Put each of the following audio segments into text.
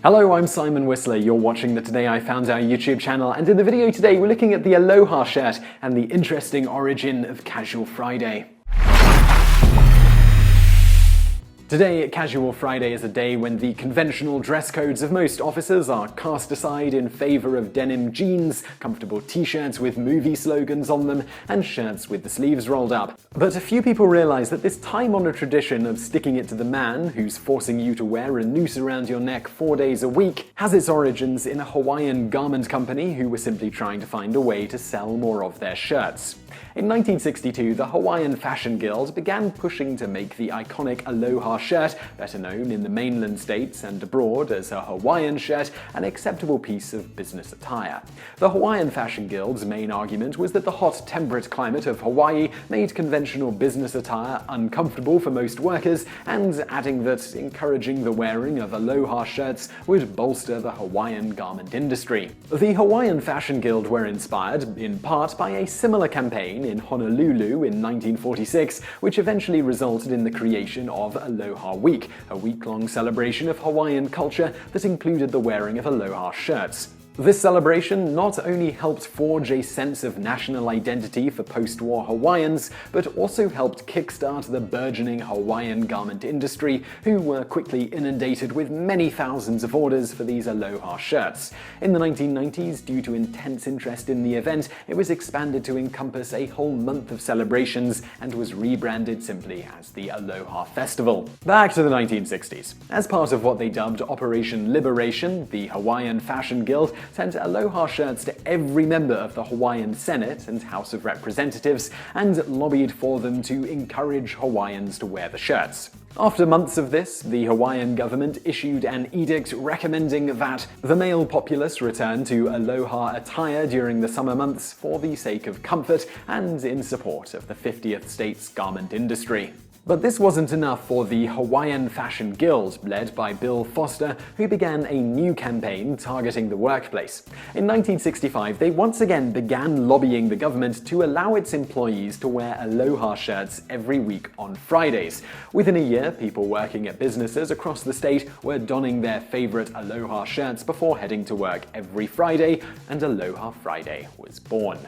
Hello, I'm Simon Whistler. You're watching the Today I Found Out YouTube channel, and in the video today we're looking at the Aloha shirt and the interesting origin of Casual Friday. Today, Casual Friday is a day when the conventional dress codes of most offices are cast aside in favor of denim jeans, comfortable t-shirts with movie slogans on them, and shirts with the sleeves rolled up. But a few people realize that this time-honored tradition of sticking it to the man, who's forcing you to wear a noose around your neck 4 days a week, has its origins in a Hawaiian garment company who were simply trying to find a way to sell more of their shirts. In 1962, the Hawaiian Fashion Guild began pushing to make the iconic Aloha shirt, better known in the mainland states and abroad as a Hawaiian shirt, an acceptable piece of business attire. The Hawaiian Fashion Guild's main argument was that the hot, temperate climate of Hawaii made conventional business attire uncomfortable for most workers, and adding that encouraging the wearing of Aloha shirts would bolster the Hawaiian garment industry. The Hawaiian Fashion Guild were inspired, in part, by a similar campaign in Honolulu in 1946, which eventually resulted in the creation of Aloha Week, a week-long celebration of Hawaiian culture that included the wearing of Aloha shirts. This celebration not only helped forge a sense of national identity for post-war Hawaiians, but also helped kickstart the burgeoning Hawaiian garment industry, who were quickly inundated with many thousands of orders for these Aloha shirts. In the 1990s, due to intense interest in the event, it was expanded to encompass a whole month of celebrations and was rebranded simply as the Aloha Festival. Back to the 1960s. As part of what they dubbed Operation Liberation, the Hawaiian Fashion Guild sent Aloha shirts to every member of the Hawaiian Senate and House of Representatives and lobbied for them to encourage Hawaiians to wear the shirts. After months of this, the Hawaiian government issued an edict recommending that the male populace return to Aloha attire during the summer months for the sake of comfort and in support of the 50th state's garment industry. But this wasn't enough for the Hawaiian Fashion Guild, led by Bill Foster, who began a new campaign targeting the workplace. In 1965, they once again began lobbying the government to allow its employees to wear Aloha shirts every week on Fridays. Within a year, people working at businesses across the state were donning their favorite Aloha shirts before heading to work every Friday, and Aloha Friday was born.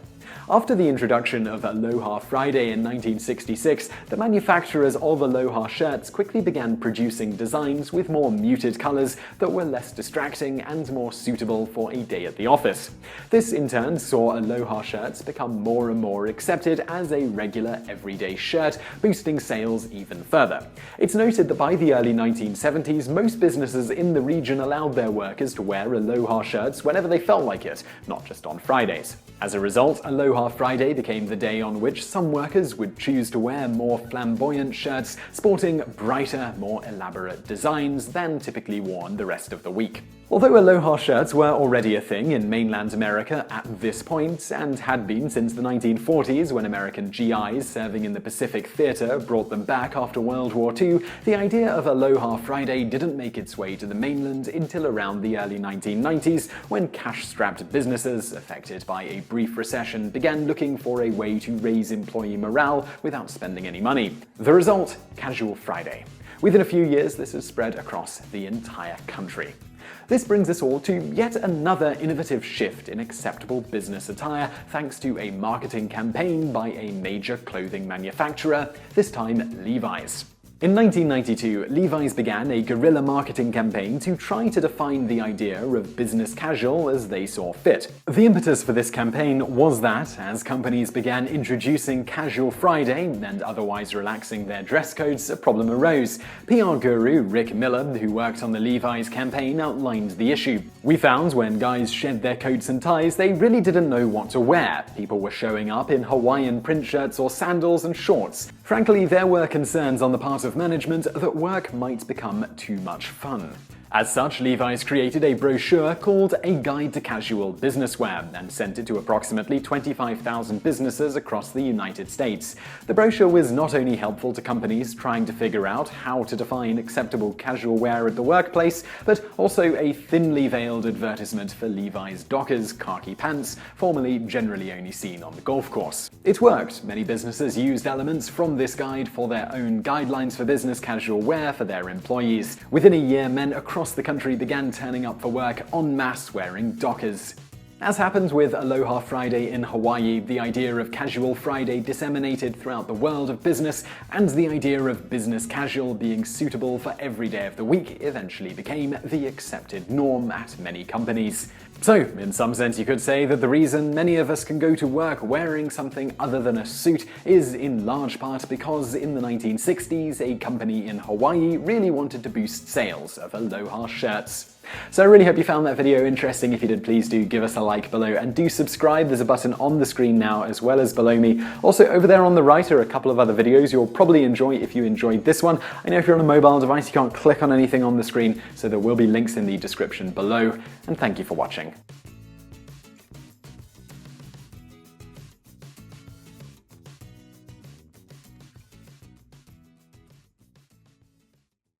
After the introduction of Aloha Friday in 1966, the manufacturers of Aloha shirts quickly began producing designs with more muted colors that were less distracting and more suitable for a day at the office. This in turn saw Aloha shirts become more and more accepted as a regular everyday shirt, boosting sales even further. It's noted that by the early 1970s, most businesses in the region allowed their workers to wear Aloha shirts whenever they felt like it, not just on Fridays. As a result, Aloha Friday became the day on which some workers would choose to wear more flamboyant shirts, sporting brighter, more elaborate designs than typically worn the rest of the week. Although Aloha shirts were already a thing in mainland America at this point, and had been since the 1940s when American GIs serving in the Pacific Theater brought them back after World War II, the idea of Aloha Friday didn't make its way to the mainland until around the early 1990s, when cash-strapped businesses, affected by a brief recession, began looking for a way to raise employee morale without spending any money. The result? Casual Friday. Within a few years, this has spread across the entire country. This brings us all to yet another innovative shift in acceptable business attire, thanks to a marketing campaign by a major clothing manufacturer, this time Levi's. In 1992, Levi's began a guerrilla marketing campaign to try to define the idea of business casual as they saw fit. The impetus for this campaign was that, as companies began introducing Casual Friday and otherwise relaxing their dress codes, a problem arose. PR guru Rick Miller, who worked on the Levi's campaign, outlined the issue. "We found when guys shed their coats and ties, they really didn't know what to wear. People were showing up in Hawaiian print shirts or sandals and shorts. Frankly, there were concerns on the part of management that work might become too much fun." As such, Levi's created a brochure called A Guide to Casual Businesswear and sent it to approximately 25,000 businesses across the United States. The brochure was not only helpful to companies trying to figure out how to define acceptable casual wear at the workplace, but also a thinly veiled advertisement for Levi's Dockers khaki pants, formerly generally only seen on the golf course. It worked. Many businesses used elements from this guide for their own guidelines for business casual wear for their employees. Within a year, men across across the country began turning up for work en masse wearing dockers. As happened with Aloha Friday in Hawaii, the idea of Casual Friday disseminated throughout the world of business, and the idea of business casual being suitable for every day of the week eventually became the accepted norm at many companies. So, in some sense, you could say that the reason many of us can go to work wearing something other than a suit is in large part because in the 1960s, a company in Hawaii really wanted to boost sales of Aloha shirts. So I really hope you found that video interesting. If you did, please do give us a like below and do subscribe. There's a button on the screen now as well as below me. Also, over there on the right are a couple of other videos you'll probably enjoy if you enjoyed this one. I know if you're on a mobile device, you can't click on anything on the screen, so there will be links in the description below. And thank you for watching.